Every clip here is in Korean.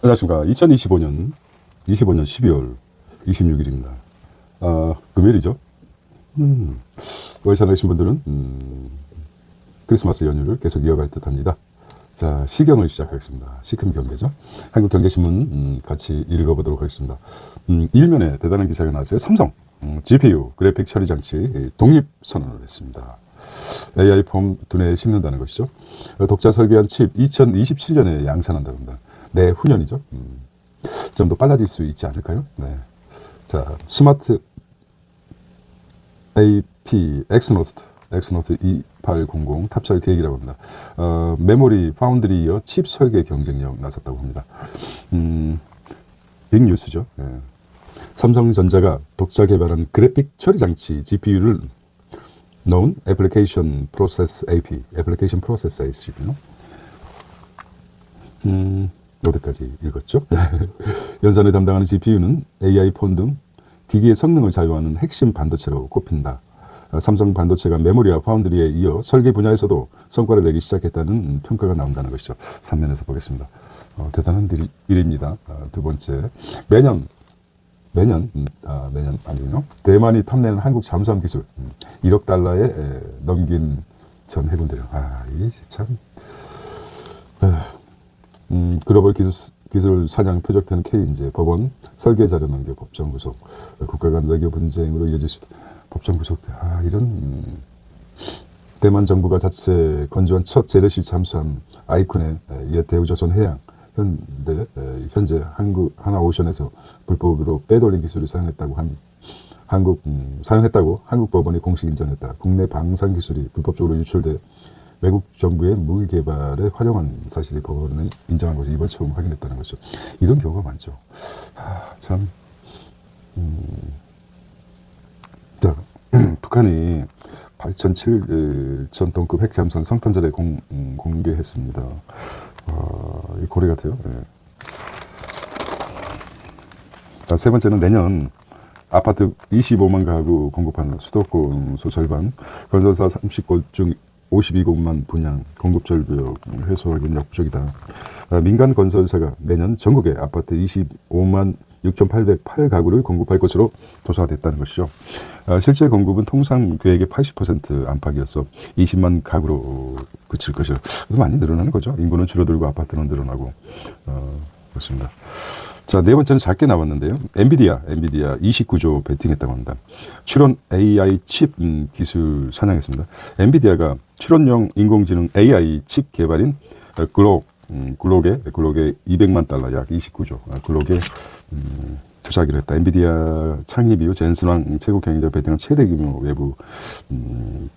안녕하십니까. 2025년 12월 26일입니다. 금요일이죠. 월차 내신 분들은 크리스마스 연휴를 계속 이어갈 듯 합니다. 자, 시경을 시작하겠습니다. 시큰 경제죠. 한국경제신문 같이 읽어보도록 하겠습니다. 일면에 대단한 기사가 나왔어요. 삼성 GPU 그래픽 처리 장치 독립 선언을 했습니다. AI 폼 두뇌에 심는다는 것이죠. 독자 설계한 칩 2027년에 양산한다고 합니다. 내후년이죠. 좀 더 빨라질 수 있지 않을까요? 네. 자, 스마트 AP 엑스노트 2800 탑재할 계획이라고 합니다. 메모리 파운드리 이어 칩 설계 경쟁력 나섰다고 합니다. 빅뉴스죠. 네. 삼성전자가 독자 개발한 그래픽 처리 장치 GPU를 넣은 애플리케이션 프로세스 AP, 애플리케이션 프로세스 AC군요. 어디까지 읽었죠? 연산을 담당하는 GPU는 AI 폰 등 기기의 성능을 좌우하는 핵심 반도체로 꼽힌다. 삼성 반도체가 메모리와 파운드리에 이어 설계 분야에서도 성과를 내기 시작했다는 평가가 나온다는 것이죠. 3면에서 보겠습니다. 대단한 일입니다. 두 번째, 매년 아니요. 대만이 탐내는 한국 잠수함 기술 1억 달러에 넘긴 전 해군들이요. 이게 참. 글로벌 기술 사냥 표적되는 K인재 법원 설계 자료 넘겨 법정 구속 국가 간 외교 분쟁으로 이어질 수 있다. 법정 구속 이런 대만 정부가 자체 건조한 첫 재래식 잠수함 아이콘의 옛 대우조선 해양 현재 한국 하나오션에서 불법으로 빼돌린 기술을 사용했다고 한국 법원이 공식 인정했다. 국내 방산 기술이 불법적으로 유출돼 외국 정부의 무기 개발에 활용한 사실이 법원에 인정한 것을 이번 처음 확인했다는 것이죠. 이런 경우가 많죠. 참. 자, 북한이 8,700톤급 핵잠수함 성탄절에 공개했습니다. 이 고래 같아요. 네. 자, 세 번째는 내년 아파트 25만 가구 공급하는 수도권 소 절반 건설사 30곳 중 52곳만 분양, 공급 절벽 해소하기는 역부족이다. 민간 건설사가 내년 전국에 아파트 25만 6,808가구를 공급할 것으로 조사됐다는 것이죠. 실제 공급은 통상 계획의 80% 안팎이어서 20만 가구로 그칠 것이요. 많이 늘어나는 거죠. 인구는 줄어들고 아파트는 늘어나고 그렇습니다. 자, 네 번째는 작게 나왔는데요. 엔비디아 29조 베팅했다고 합니다. 추론 AI 칩 기술 사냥했습니다. 엔비디아가 추론용 인공지능 AI 칩 개발인 글록에 200만 달러 약 29조 글록에 투자하기로 했다. 엔비디아 창립 이후 젠슨왕 최고 경영자 베팅한 최대 규모 외부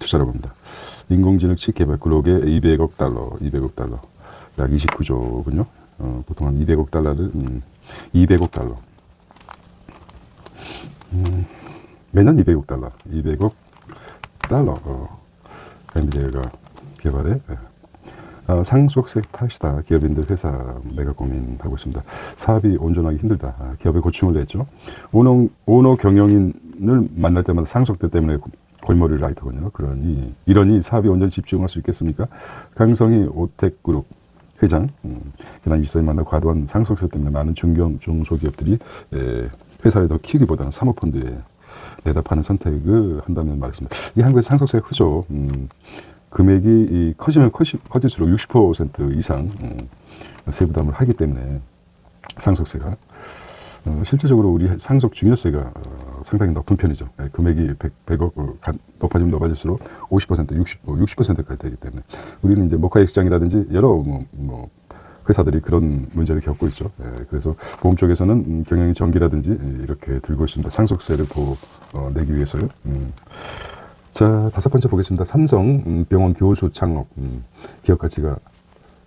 투자라고 합니다. 인공지능 칩 개발 글록에 200억 달러 약 29조군요. 보통 한 200억 달러를 200억 달러. 매년 200억 달러. 엔비디아가 개발해. 상속세 탓이다. 기업인들 회사 매각 고민하고 있습니다. 사업이 온전하기 힘들다. 기업에 고충을 냈죠. 오너 경영인을 만날 때마다 상속세 때문에 골머리를 앓더군요. 이러니 사업이 온전히 집중할 수 있겠습니까? 강성희 오텍그룹 회장, 지난 24일 만나 과도한 상속세 때문에 많은 중소기업들이 회사를 더 키우기보다는 사모펀드에 내다 파는 선택을 한다면 말했습니다. 이 한국에서 상속세 크죠. 금액이 커지면 커질수록 60% 이상 세부담을 하기 때문에 상속세가 실제적으로 우리 상속 증여세가 상당히 높은 편이죠. 금액이 100억 높아지면 높아질수록 50%, 60%까지 되기 때문에 우리는 이제 모카의 시장이라든지 여러 회사들이 그런 문제를 겪고 있죠. 그래서 보험 쪽에서는 경영이 정기라든지 이렇게 들고 있습니다. 상속세를 내기 위해서요. 자, 다섯 번째 보겠습니다. 삼성 병원 교수 창업 기업 가치가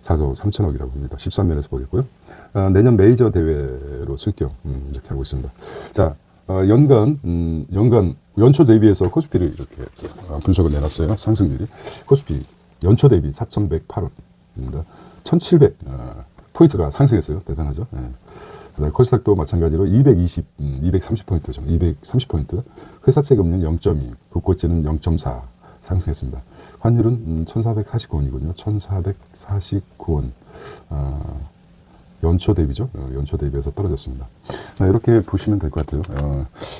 4조 3천억이라고 합니다. 13면에서 보겠고요. 내년 메이저 대회로 승격 이렇게 하고 있습니다. 자, 연초 대비해서 코스피를 이렇게 분석을 내놨어요. 상승률이 코스피 연초 대비 4,108원입니다. 1,700 포인트가 상승했어요. 대단하죠. 코스닥도 마찬가지로 230포인트죠. 230포인트. 회사채 금리는 0.2, 국고채는 0.4 상승했습니다. 환율은 1,449원이군요. 1,449원. 연초 대비죠. 연초 대비해서 떨어졌습니다. 이렇게 보시면 될 것 같아요.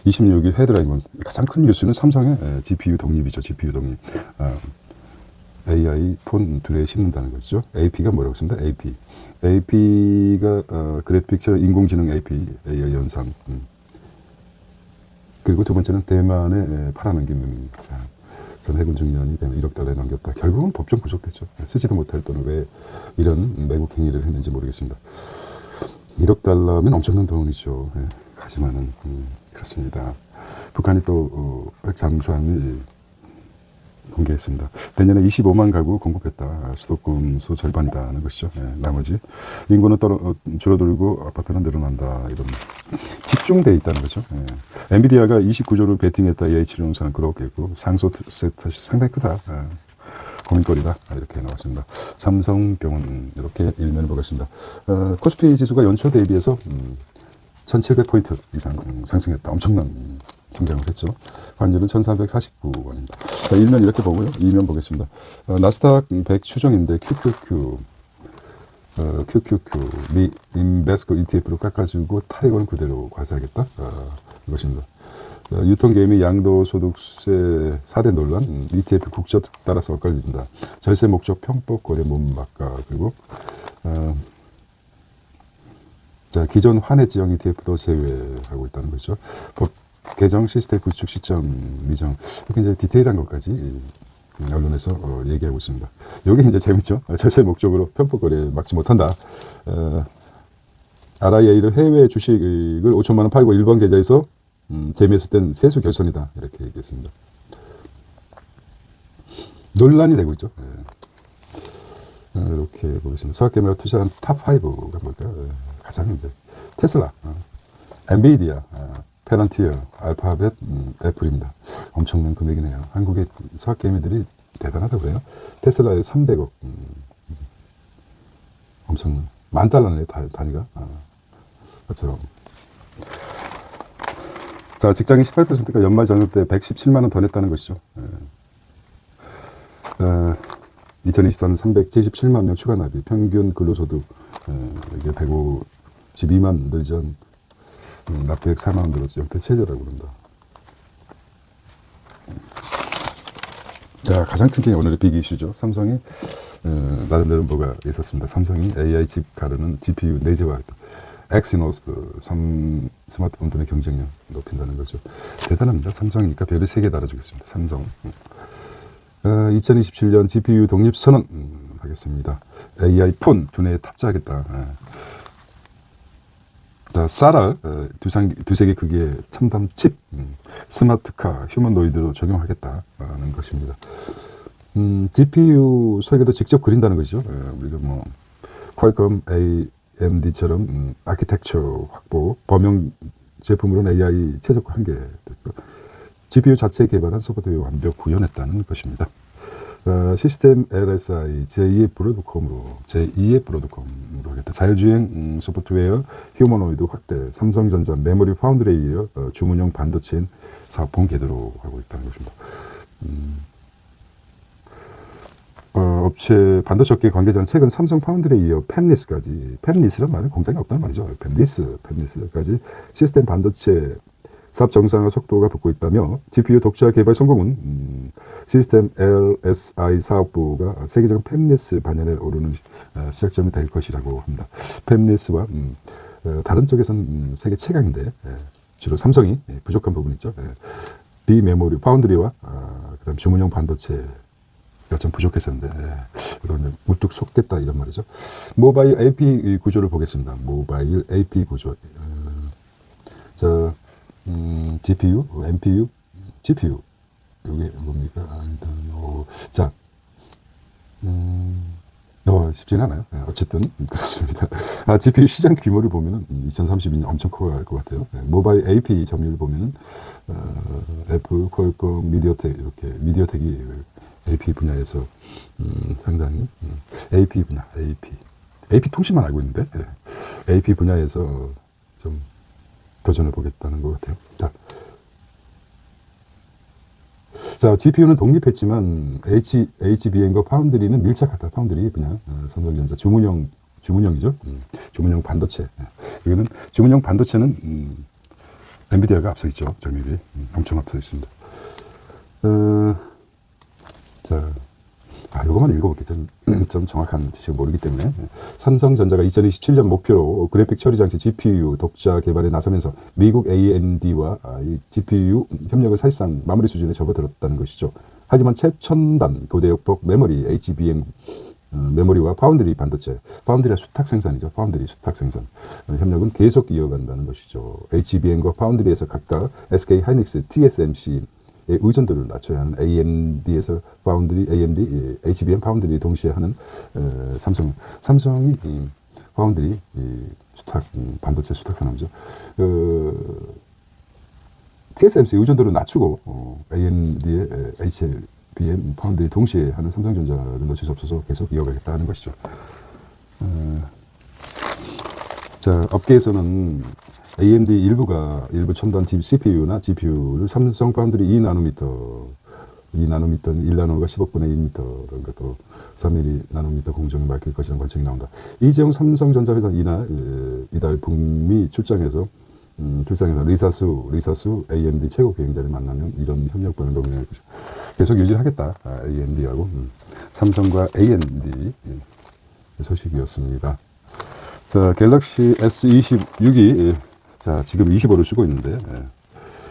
26일 헤드라인 가장 큰 뉴스는 삼성의 GPU 독립이죠. GPU 독립. AI 폰 둘에 심는다는 거죠. AP가 뭐라고 했습니다. AP. AP가 그래픽처 인공지능 AI 연상. 그리고 두 번째는 대만의 팔아넘김. 전 해군 중년이 되면 1억 달러에 넘겼다. 결국은 법정 구속됐죠. 쓰지도 못할 돈을 왜 이런 매국 행위를 했는지 모르겠습니다. 1억 달러면 엄청난 돈이죠. 하지만은 그렇습니다. 북한이 또 핵 잠수함을 공개했습니다. 내년에 25만 가구 공급했다. 수도권 절반이다는 것이죠. 나머지 인구는 줄어들고 아파트는 늘어난다. 이런 집중돼 있다는 거죠. 엔비디아가 29조를 베팅했다. AI 치료용사는 그렇겠고 상속 세트 상당히 크다. 고민거리다. 이렇게 나왔습니다. 삼성병원 이렇게 일면을 보겠습니다. 코스피 지수가 연초 대비해서 1700포인트 이상 상승했다. 엄청난 성장을 했죠. 환율은 1449원입니다. 자, 1면 이렇게 보고요. 2면 보겠습니다. 나스닥 100 추정인데 QQQ 미 인베스코 ETF로 깎아주고 타이완 그대로 과세하겠다. 이것입니다. 유통개미 양도소득세 4대 논란, ETF 국적 따라서 엇갈린다. 절세 목적 편법 거래 못 막가. 그리고 자, 기존 환해 지형 ETF도 제외하고 있다는 거죠. 법 개정 시스템 구축 시점 미정. 이렇게 이제 디테일한 것까지 언론에서 얘기하고 있습니다. 이게 이제 재밌죠. 절세 목적으로 편법 거래 막지 못한다. RIA를 해외 주식을 5천만 원 팔고 일본 계좌에서 재매수 땐 세수 결손이다. 이렇게 얘기했습니다. 논란이 되고 있죠. 이렇게 보겠습니다. 서학개미가 투자한 탑5가 뭘까요? 가장 이제 테슬라, 엔비디아, 페런티어, 알파벳, 애플입니다. 엄청난 금액이네요. 한국의 서학개미들이 대단하다고 그래요. 테슬라에 300억, 엄청난, $10,000,000네요, 단위가. 그처럼. 자, 직장인 18%가 연말 저녁 때 117만 원 더 냈다는 것이죠. 2020년 377만 명 추가 납입, 평균 근로소득 이게 152만 늘전, 납부액 4만 원 늘었죠. 역대 최저라고 그런다. 자, 가장 큰 게 오늘의 빅 이슈죠. 삼성이 나름대로 뭐가 있었습니다. 삼성이 AI 칩 가르는 GPU 내재화했다. 엑시노스 스마트폰들의 경쟁력 높인다는 거죠. 대단합니다. 삼성이니까 별을 3개 달아주겠습니다. 삼성. 2027년 GPU 독립 선언 하겠습니다. AI 폰 두뇌에 탑재하겠다. 자, 쌀알 두세 개 크기의 첨단 칩 스마트카 휴머노이드로 적용하겠다는 것입니다. GPU 설계도 직접 그린다는 거죠. 우리가 뭐 퀄컴 AMD처럼 아키텍처 확보 범용 제품으로는 AI 최적화 한계 GPU 자체 개발한 소프트웨어 완벽 구현했다는 것입니다. 시스템 LSI 제2의 브로드콤으로 하겠다. 자율주행 소프트웨어 휴머노이드 확대, 삼성전자 메모리 파운드리에 이어 주문용 반도체인 사업 본궤도로 하고 있다는 것입니다. 업체 반도체 관계자는 최근 삼성 파운드리에 이어 팹리스란 말은 공장이 없다는 말이죠. 팹리스까지 시스템 반도체 사업 정상화 속도가 붙고 있다며 GPU 독자 개발 성공은 시스템 LSI 사업부가 세계적 팹리스 반열에 오르는 시작점이 될 것이라고 합니다. 팹리스와 다른 쪽에서는 세계 최강인데 주로 삼성이 부족한 부분이 있죠. 비메모리 파운드리와 그다음 주문용 반도체 좀 부족했었는데 이건 우뚝 솟겠다 이런 말이죠. 모바일 AP 구조를 보겠습니다. 모바일 AP 구조. GPU, NPU, GPU. 이게 뭡니까? 자, 쉽지는 않아요. 어쨌든 그렇습니다. GPU 시장 규모를 보면은 2032년 엄청 커갈 것 같아요. 모바일 AP 점유율 보면은 애플, 퀄컴, 미디어텍 이렇게 미디어텍이 AP 분야에서 상당히 AP 분야, AP 통신만 알고 있는데 AP 분야에서 좀 도전을 보겠다는 것 같아요. 자, GPU는 독립했지만 HBM과 파운드리는 밀착하다. 파운드리 그냥 삼성전자 주문용 주문형이죠. 주문형 반도체. 이거는 주문형 반도체는 엔비디아가 앞서 있죠. 점유율이 엄청 앞서 있습니다. 자, 이거만 읽어볼게요. 좀 정확한 지식을 모르기 때문에. 삼성전자가 2027년 목표로 그래픽 처리 장치 GPU 독자 개발에 나서면서 미국 AMD와 이 GPU 협력을 사실상 마무리 수준에 접어들었다는 것이죠. 하지만 최첨단 고대역폭 메모리 HBM 메모리와 파운드리 반도체, 파운드리가 수탁 생산이죠. 파운드리 수탁 생산 협력은 계속 이어간다는 것이죠. HBM과 파운드리에서 각각 SK 하이닉스, TSMC의 의존도를 낮춰야 하는 AMD에서 파운드리, AMD, HBM 파운드리 동시에 하는 삼성이 파운드리 수탁 반도체 수탁 산업이죠. TSMC 의존도를 낮추고 AMD의 HBM 파운드리 동시에 하는 삼성전자를 놓칠 수 없어서 계속 이어가겠다는 것이죠. 자, 업계에서는 AMD 일부 첨단 CPU나 GPU를 삼성 파운드리 2나노미터는 1나노가 10억 분의 1미터라는 것도 3mm 공정에 맡길 것이라는 관측이 나온다. 이재용 삼성전자 회장 이달 북미 출장에서 리사수 AMD 최고 비행자를 만나면 이런 협력반을 논의할 것이다. 계속 유지하겠다. AMD하고 삼성과 AMD 소식이었습니다. 자, 갤럭시 S26이 자, 지금 25를 쓰고 있는데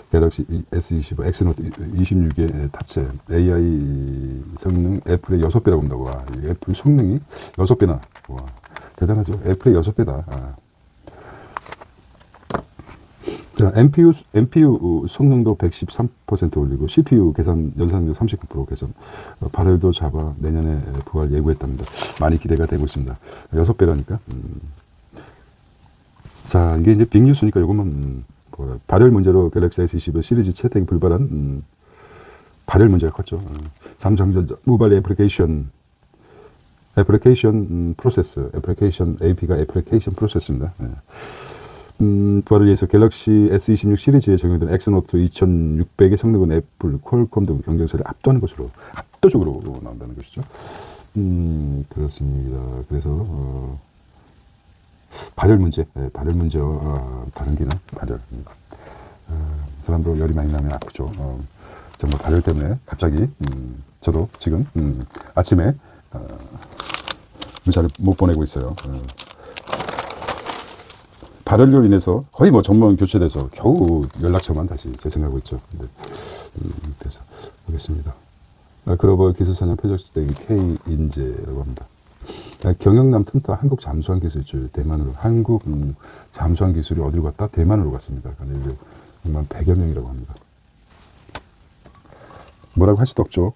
갤럭시 S25, 엑스노트 26에 탑재 AI 성능 애플의 6배라고 본다고. 와, 애플 성능이 6배나. 와, 대단하죠. 애플의 6배다. 자, NPU 성능도 113% 올리고 CPU 연산도 39% 개선. 발열도 잡아 내년에 부활 예고했답니다. 많이 기대가 되고 있습니다. 6배라니까. 자, 이게 이제 빅뉴스니까 요것만 발열 문제로 갤럭시 S25 시리즈 채택이 불발한 발열 문제가 컸죠. 삼성전자 모바일 애플리케이션 프로세스, AP가 애플리케이션 프로세스입니다. 부활을 위해서 갤럭시 S26 시리즈에 적용된 엑스노트 2600의 성능은 애플, 퀄컴 등 경쟁사를 압도적으로 나온다는 것이죠. 그렇습니다. 그래서 발열 문제와 다른 기능, 발열. 사람도 열이 많이 나면 아프죠. 정말 발열 때문에 갑자기 저도 지금 아침에 문자를 못 보내고 있어요. 발열로 인해서 거의 전원 교체돼서 겨우 연락처만 다시 재생하고 있죠. 근데 그래서 보겠습니다. 글로벌 기술산업 표적지대 K인재라고 합니다. 경영남 틈타 한국 잠수함 기술줄 대만으로. 한국 잠수함 기술이 어디로 갔다? 대만으로 갔습니다. 그러니까 100여 명이라고 합니다. 뭐라고 할 수도 없죠.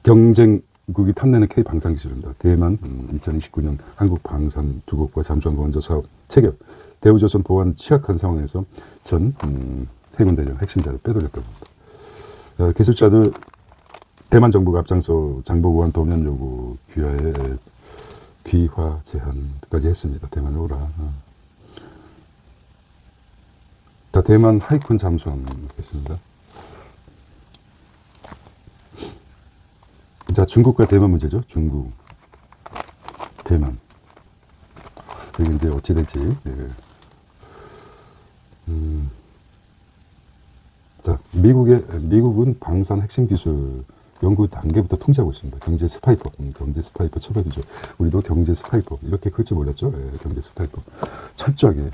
경쟁국이 탐내는 K 방산 기술입니다. 대만 2029년 한국 방산 두 곳과 잠수함 건조 사업 체결. 대우조선 보안 취약한 상황에서 전 해군 대령 핵심자를 빼돌렸다고 합니다. 기술자들 대만 정부가 앞장서 장보고한 도면 요구 귀화 제한까지 했습니다. 대만에 오라. 자, 대만 하이쿤 잠수함 있습니다. 자, 중국과 대만 문제죠. 중국, 대만. 이게 이제 어찌 될지. 자, 미국은 방산 핵심 기술 연구 단계부터 통제하고 있습니다. 경제 스파이법 처벌이죠. 우리도 경제 스파이법 이렇게 클 줄 몰랐죠. 경제 스파이법 철저하게.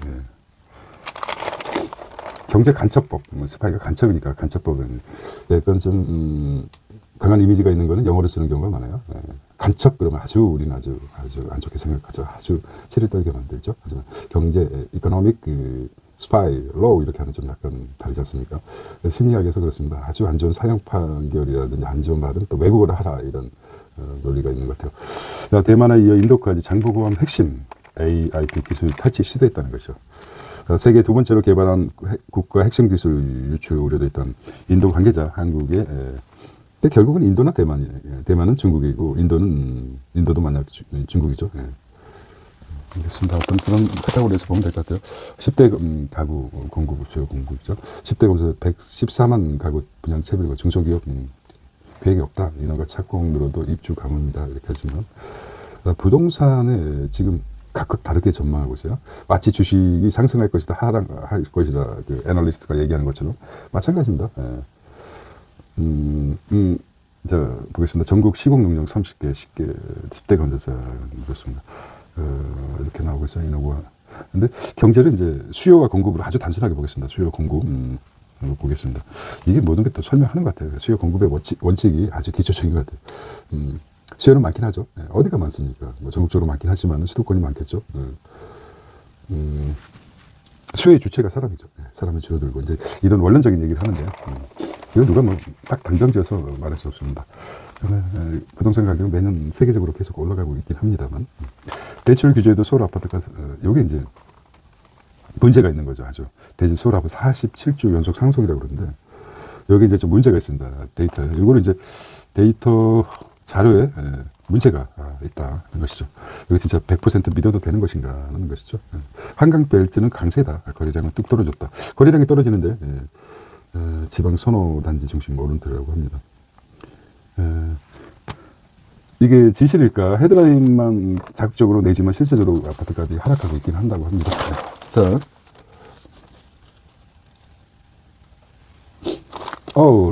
경제 간첩법, 스파이가 간첩이니까 간첩법은 약간 좀 강한 이미지가 있는 거는 영어로 쓰는 경우가 많아요. 간첩 그러면 우리는 아주 안 좋게 생각하죠. 아주 치를 떨게 만들죠. 하지만 경제, 이코노믹 스파이, 로우 이렇게 하는 좀 약간 다르지 않습니까? 심리학에서 그렇습니다. 아주 안 좋은 사형 판결이라든지 안 좋은 말은 또 외국어로 하라 이런 논리가 있는 것 같아요. 대만에 이어 인도까지 장보고함 핵심 AIP 기술 탈취 시도했다는 것이죠. 세계 두 번째로 개발한 국가 핵심 기술 유출 우려도 있던 인도 관계자 한국에 근데 결국은 인도나 대만이에요. 대만은 중국이고 인도도 만약 중국이죠. 알겠습니다. 어떤 그런 카테고리에서 보면 될 것 같아요. 10대 가구 공급, 주요 공급이죠. 10대 공급 114만 가구 분양 채비고 중소기업 계획이 없다. 인허가 착공 늘어도 입주 가능합니다. 이렇게 하지만 부동산에 지금 각각 다르게 전망하고 있어요. 마치 주식이 상승할 것이다, 하락할 것이다. 그 애널리스트가 얘기하는 것처럼 마찬가지입니다. 예. 자, 보겠습니다. 전국 시공 능력 30개, 10대 건설사 그렇습니다. 이렇게 나오고 있어요. 인허가. 근데 경제를 이제 수요와 공급으로 아주 단순하게 보겠습니다. 수요 공급. 보겠습니다. 이게 모든 게 또 설명하는 것 같아요. 수요 공급의 원칙이 아주 기초적인 것 같아요. 수요는 많긴 하죠. 네, 어디가 많습니까? 뭐 전국적으로 많긴 하지만 수도권이 많겠죠. 수요의 주체가 사람이죠. 네, 사람이 줄어들고 이제 이런 원론적인 얘기를 하는데 이건 누가 뭐 딱 단정지어서 말할 수 없습니다. 부동산 가격은 매년 세계적으로 계속 올라가고 있긴 합니다만 대출 규제도 서울 아파트가 이게 이제 문제가 있는 거죠. 아주 대진 서울 아파트 47주 연속 상승이라고 그러는데 여기 이제 좀 문제가 있습니다. 데이터에 이거를 이제 데이터 자료에 문제가 있다는 것이죠. 이거 진짜 100% 믿어도 되는 것인가 하는 것이죠. 한강 벨트는 강세다. 거래량은 뚝 떨어졌다. 거래량이 떨어지는데 지방 선호 단지 중심 오른트라고 합니다. 이게 진실일까? 헤드라인만 자극적으로 내지만 실제적으로 아파트 값이 하락하고 있긴 한다고 합니다. 자,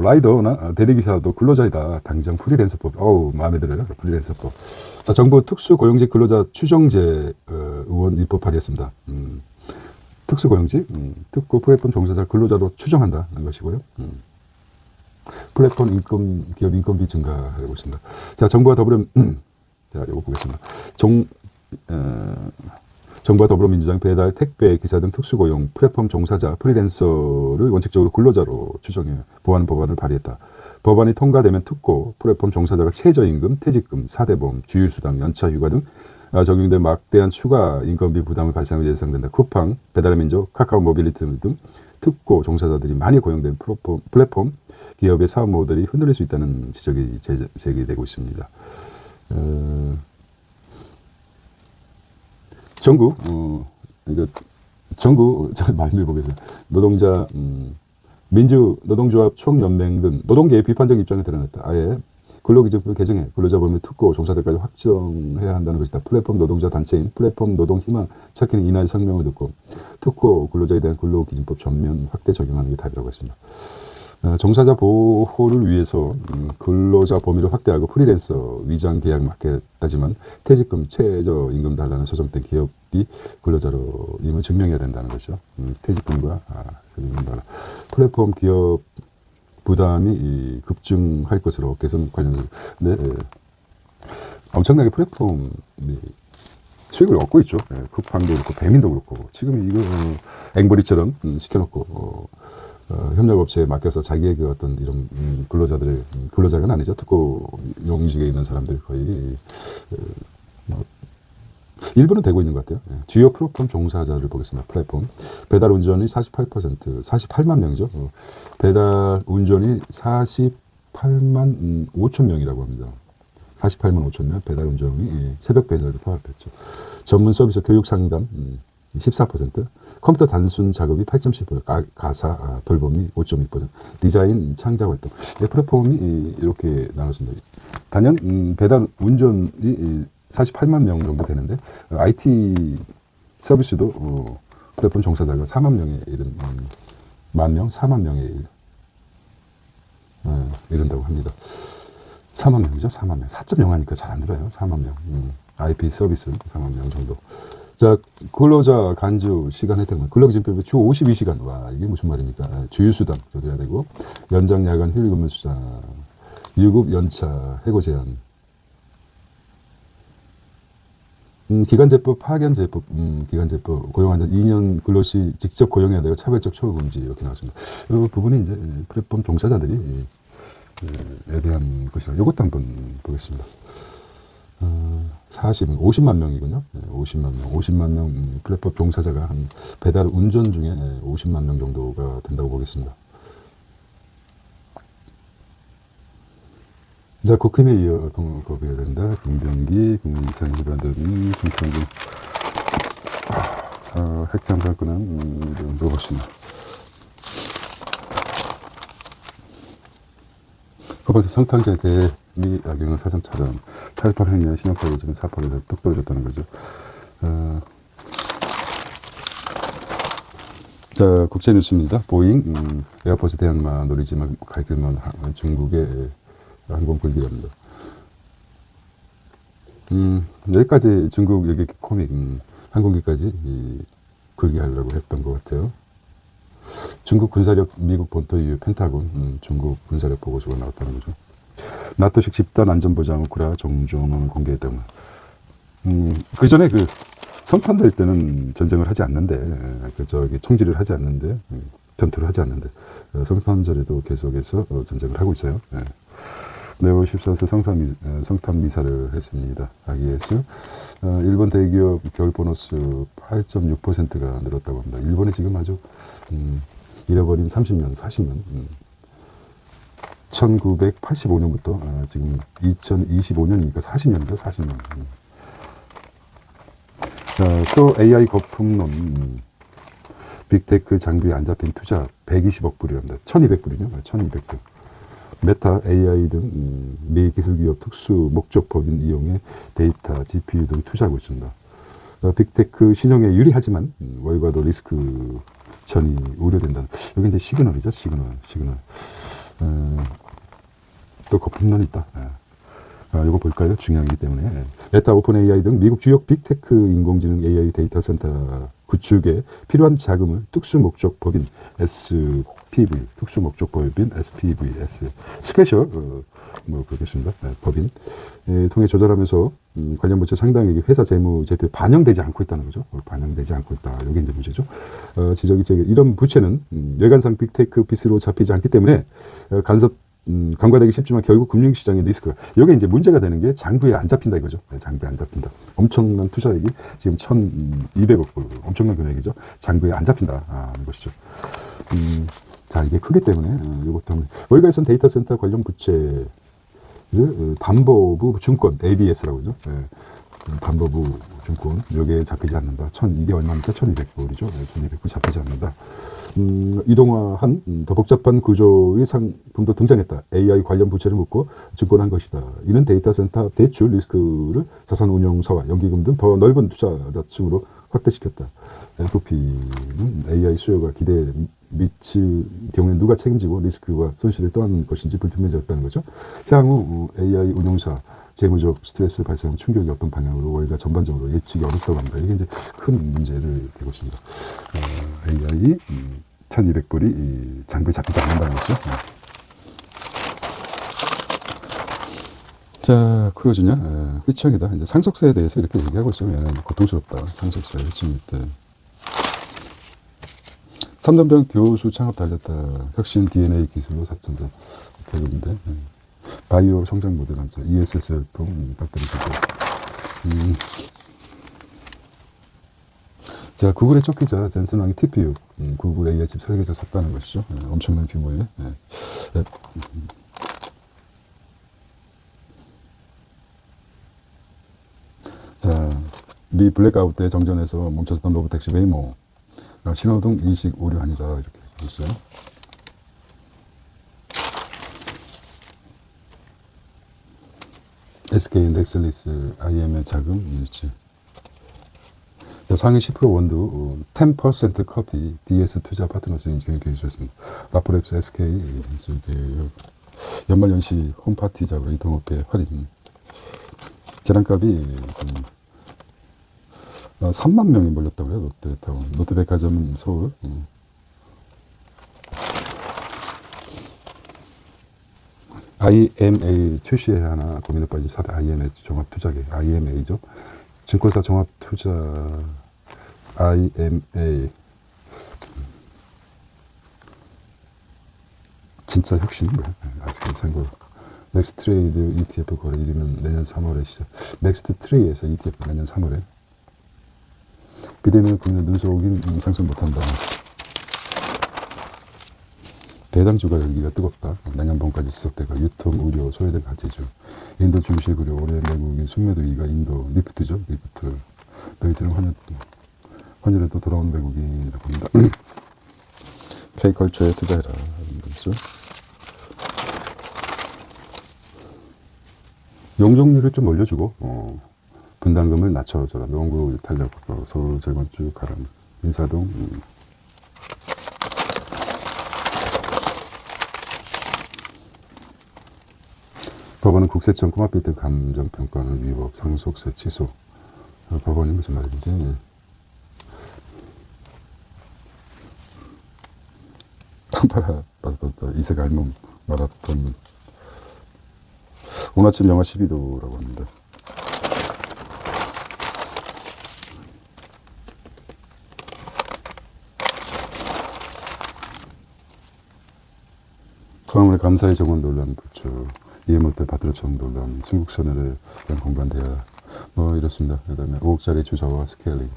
라이더나 대리기사도 근로자이다. 당장 프리랜서법. 마음에 들어요. 프리랜서법. 자, 정부 특수고용직 근로자 추정제 의원 입법 발의했습니다. 특수고용직, 특고 플랫폼 종사자 근로자로 추정한다는 것이고요. 플랫폼 기업 인건비 증가하고 있습니다. 자, 정부와 더불어, 자, 이거 보겠습니다. 정부와 더불어민주당 배달, 택배, 기사 등 특수고용, 플랫폼 종사자, 프리랜서를 원칙적으로 근로자로 추정해 보완 법안을 발의했다. 법안이 통과되면 특고, 플랫폼 종사자가 최저임금, 퇴직금, 4대 보험, 주휴수당, 연차 휴가 등 적용된 막대한 추가 인건비 부담을 발생하고 예상된다. 쿠팡, 배달의 민족, 카카오 모빌리티 등 특고 종사자들이 많이 고용된 플랫폼 기업의 사업 모델이 흔들릴 수 있다는 지적이 제기되고 있습니다. 전국 말미를 보겠습니다. 노동자 민주노동조합 총연맹 등 노동계의 비판적 입장을 드러냈다. 아예 근로기준법 개정에 근로자 범위 특고 종사자까지 확정해야 한다는 것이다. 플랫폼 노동자 단체인 플랫폼 노동희망 찾기는 이날 성명을 듣고 특고 근로자에 대한 근로기준법 전면 확대 적용하는 게 답이라고 했습니다. 종사자 보호를 위해서 근로자 범위를 확대하고 프리랜서 위장 계약 맞겠다지만 퇴직금, 최저임금 달라는 소정된 기업이 근로자로 임을 증명해야 된다는 거죠. 퇴직금과 임금 달라. 플랫폼 기업 부담이 급증할 것으로 개선 관련해서 엄청나게 플랫폼이 수익을 얻고 있죠. 쿠팡도 그렇고 배민도 그렇고 지금 이거 앵벌이처럼 시켜놓고 협력업체에 맡겨서 자기의 그 어떤 이런 근로자가 아니죠. 특고 용직에 있는 사람들 거의 일부는 되고 있는 것 같아요. 주요 플랫폼 종사자를 보겠습니다. 플랫폼 배달 운전이 48%, 48만 명이죠. 배달 운전이 48만 5천 명이라고 합니다. 48만 5천 명 배달 운전이 새벽 배달도 포함했죠. 전문 서비스 교육 상담 14%, 컴퓨터 단순 작업이 8.7%, 가사 돌봄이 5.2%, 디자인 창작 활동. 플랫폼이 이렇게 나눴습니다. 단연 배달 운전이 48만 명 정도 되는데 IT 서비스도 플랫폼 종사자가 4만 명에 이른 4만 명에 이른다고 합니다. 4만 명이죠. 4만 명. 4.0 하니까 잘 안 들어요. 4만 명. IP 서비스 4만 명 정도. 자, 근로자 간주 시간 혜택은 근로기준법에 주 52시간. 와, 이게 무슨 말입니까? 주휴수당 줘야 되고 연장 야간 휴일 근무 수당, 유급 연차 해고 제한, 기간제법, 파견제법, 기간제법, 고용한 자 2년 근로시 직접 고용해야 되고 차별적 처우 금지 이렇게 나왔습니다. 이 부분이 이제 플랫폼 종사자들이 에 대한 것이라 이것도 한번 보겠습니다. 50만 명이군요. 50만 명 플랫폼 종사자가 한 배달 운전 중에 50만 명 정도가 된다고 보겠습니다. 자, 국힘에 이어 거부해야 된다. 김병기, 국민이상 일반들, 김평균, 핵잠사건은 물어보십니다. 일본에서 성탄제 대미 악영을 사전차전 88학년 신용카드 지금 4%에서 뚝 떨어졌다는 거죠. 자, 국제 뉴스입니다. 보잉, 에어버스 대항마 노리지만 갈 길만 중국의 항공 불기랍니다. 여기까지 중국 여기 코믹, 항공기까지 굴기하려고 했던 것 같아요. 중국 군사력 미국 본토 이후 펜타곤, 중국 군사력 보고서가 나왔다는 거죠. 나토식 집단 안전보장 우크라 종종 공개했다고. 그 전에 그 성탄될 때는 전쟁을 하지 않는데, 총질을 하지 않는데, 전투를 하지 않는데, 성탄절에도 계속해서 전쟁을 하고 있어요. 네오 14세 성탄 미사를 했습니다. IS. 일본 대기업 겨울 보너스 8.6%가 늘었다고 합니다. 일본이 지금 아주 잃어버린 30년, 40년. 1985년부터 지금 2025년이니까 40년이죠, 40년. 자, 또 AI 거품론. 빅테크 장비에 안 잡힌 투자 120억 불이랍니다. 1200불이죠. 1200불. 메타, AI 등 미 기술기업 특수 목적법인 이용해 데이터, GPU 등 투자하고 있습니다. 빅테크 신용에 유리하지만 월가도 리스크 전이 우려된다는. 여기 이제 시그널이죠. 시그널. 또 거품론이 있다. 이거 볼까요? 중요하기 때문에. 메타, 오픈 AI 등 미국 주요 빅테크 인공지능 AI 데이터 센터 구축에 필요한 자금을 특수목적법인 SPV, 특수목적법인 SPVS, 스페셜, 그렇겠습니다. 법인, 통해 조달하면서 관련 부처 상당히 회사 재무 제표에 반영되지 않고 있다는 거죠. 반영되지 않고 있다. 이게 이제 문제죠. 지적이 이런 부채는 외관상 빅테크 비스로 잡히지 않기 때문에 간과되기 쉽지만 결국 금융시장의 리스크가, 여기 이제 문제가 되는 게 장부에 안 잡힌다 이거죠. 장부에 안 잡힌다. 엄청난 투자액이 지금 1200억 불, 엄청난 금액이죠. 장부에 안 잡힌다. 이것이죠. 자, 이게 크기 때문에, 이것도 월가에선 데이터 센터 관련 부채, 담보부 증권, ABS라고 하죠. 담보부 증권, 여기에 잡히지 않는다. 이게 얼마입니까? 1200불이죠. 1200불 잡히지 않는다. 이동화한 더 복잡한 구조의 상품도 등장했다. AI 관련 부채를 묶고 증권한 것이다. 이는 데이터 센터 대출 리스크를 자산운용사와 연기금 등 더 넓은 투자자층으로 확대시켰다. FP는 AI 수요가 기대에 미칠 경우에 누가 책임지고 리스크와 손실을 떠안는 것인지 불투명해졌다는 거죠. 향후 AI 운용사 재무적 스트레스 발생 충격이 어떤 방향으로 월가 전반적으로 예측이 어렵다고 합니다. 이게 이제 큰 문제를 되고 있습니다. AI 1200불이 장부에 잡히지 않는다는 거죠. 자, 크루즈냐? 휘청이다. 이제 상속세에 대해서 이렇게 얘기하고 있어요. 얘는 고통스럽다. 상속세 휘청일 때. 삼단병 교수 창업 달렸다. 혁신 DNA 기술로 4천자. 결국인데. 바이오 성장 모델 한자. ESS 열풍 배터리 기술. 자, 구글의 쫓기자 젠슨 왕이 TPU, 구글 AI 칩 설계자 샀다는 것이죠. 엄청난 규모의. 자, 미 블랙아웃 때 정전에서 멈춰섰던 로보택시 웨이모, 신호등 인식 오류 아니다. 이렇게 있어요. SK 넥슬리스 IM의 자금 유치. 상위 10% 원두 10% 커피 DS 투자 파트너스 인증을 주셨습니다. 라포랩스 SK 연말연시 홈파티작으로 이동업계 할인. 계란값이 3만 명이 몰렸다고요. 롯데타운. 롯데백화점 서울. IMA 출시해야 하나 고민에 빠진 사대 IMA 종합투자계. IMA죠. 증권사 종합투자 IMA. 진짜 혁신. 아직 참고로. 넥스트 트레이드 ETF 거래 1위는 내년 3월에 시작. 넥스트 트레이에서 ETF 내년 3월에. 비대면 국내 눈속임 상승 못한다. 배당주가 열기가 뜨겁다. 내년 봄까지 지속되고 유통, 의료, 소외된 가치주. 인도 주식 의료 올해 외국인 순매도 2위가 인도 리프트죠. 리프트. 너희들은 환율에도 돌아온 외국인이라고 합니다. K컬처에 투자해라. 그렇죠? 용적률을 좀 올려주고, 분담금을 낮춰줘라. 농구 탄력, 서울 재건축, 가람, 인사동. 법원은 국세청 꼬마빌딩 감정평가는 위법, 상속세 취소. 법원이 무슨 말인지. 땅파라 라스던다 이색 알몸 마라톤. 오늘 아침 영하 12도라고 합니다. 광화문의 감사의 정원 논란 부추, 이해 못해 받들어쳐온 논란, 중국 소녀를 대한 공간대화, 뭐 이렇습니다. 그 다음에 5억짜리 주사와 스케일링,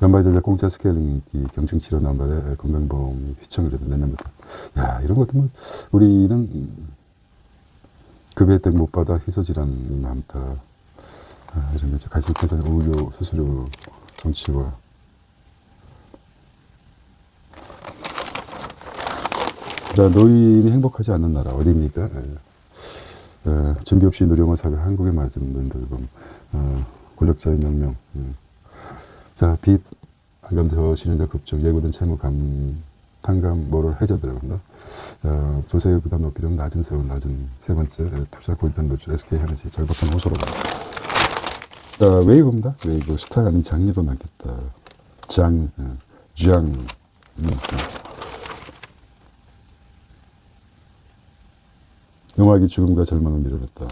연말되자 공짜 스케일링 인기, 경증 치료 남발에 건강보험 휘청이라도 내년부터. 야, 이런 것도 뭐, 우리는 급여 혜택 못 받아 희소질환이 많다. 이런 거죠. 가정 태산, 의료, 수수료, 정치와. 자, 노인이 행복하지 않는 나라, 어디입니까? 준비 없이 누령한 사회, 한국에 맞은 노인들금, 권력자의 명령. 자, 빚, 안감되어 진행자 급증, 예고된 채무 탕감, 뭐를 해저드라고 합니다. 자, 조세 부담 높이는 낮은 세원, 낮은 세 번째, 투자 고일단 노출, SK 하늘시, 절박한 호소로. 자, 웨이브입니다. 웨이브, 스타 아닌 장리로 남겠다. 영화기 죽음과 절망을 밀어냈다.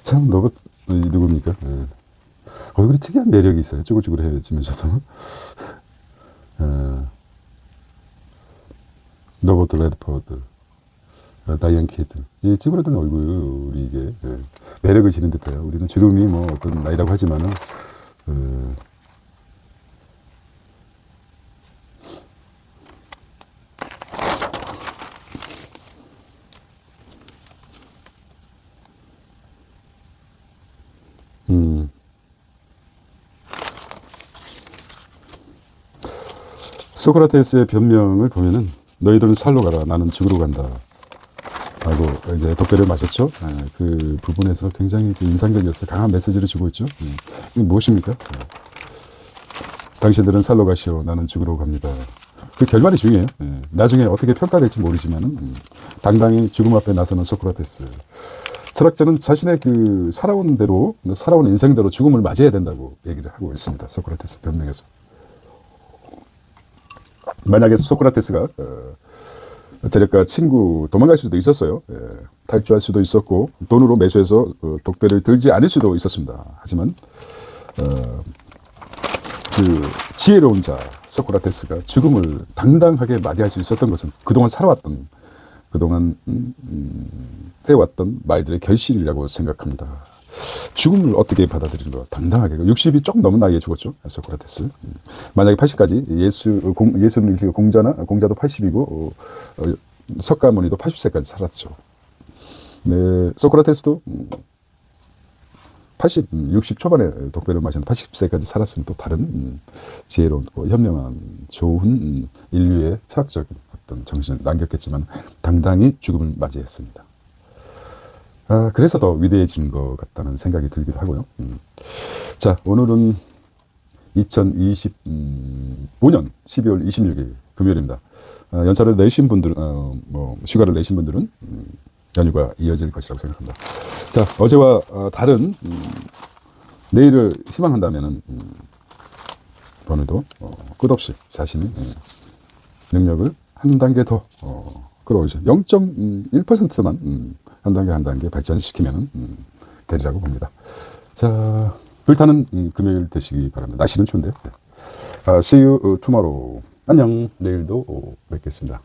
참, 누굽니까? 네. 얼굴이 특이한 매력이 있어요. 쭈글쭈글해지면서도. 로버트 레드포드, 다이언 키드. 이 찌그러든 얼굴이 이게 매력을 지닌 듯해요. 우리는 주름이 뭐 어떤 나이라고 하지만은, 소크라테스의 변명을 보면은 너희들은 살로 가라, 나는 죽으러 간다 라고 이제 독배를 마셨죠. 그 부분에서 굉장히 인상적이었어요. 강한 메시지를 주고 있죠. 이게 무엇입니까? 당신들은 살로 가시오, 나는 죽으러 갑니다. 그 결말이 중요해요. 나중에 어떻게 평가될지 모르지만은 당당히 죽음 앞에 나서는 소크라테스. 철학자는 자신의 그 살아온 대로, 살아온 인생대로 죽음을 맞이해야 된다고 얘기를 하고 있습니다. 소크라테스 변명에서. 만약에 소크라테스가 재력가 친구 도망갈 수도 있었어요. 탈주할 수도 있었고 돈으로 매수해서 독배를 들지 않을 수도 있었습니다. 하지만 그 지혜로운 자 소크라테스가 죽음을 당당하게 맞이할 수 있었던 것은 그동안 살아왔던, 그동안 해왔던 말들의 결실이라고 생각합니다. 죽음을 어떻게 받아들이는 거, 당당하게. 60이 조금 넘은 나이에 죽었죠, 소크라테스. 만약에 80까지 예수는 일찍 공자도 80이고 석가모니도 80세까지 살았죠. 네, 소크라테스도 60 초반에 독배를 마셨는데 80세까지 살았으면 또 다른 지혜로운, 현명한, 좋은 인류의 철학적인 어떤 정신을 남겼겠지만 당당히 죽음을 맞이했습니다. 그래서 더 위대해진 것 같다는 생각이 들기도 하고요. 자, 오늘은 2025년 12월 26일 금요일입니다. 연차를 내신 분들은, 휴가를 내신 분들은 연휴가 이어질 것이라고 생각합니다. 자, 어제와 다른 내일을 희망한다면은 오늘도 끝없이 자신의 능력을 한 단계 더 끌어올리죠. 0.1%만 한 단계 발전시키면 되리라고 봅니다. 자, 불타는 금요일 되시기 바랍니다. 날씨는 추운데요. See you tomorrow. 안녕. 내일도 뵙겠습니다.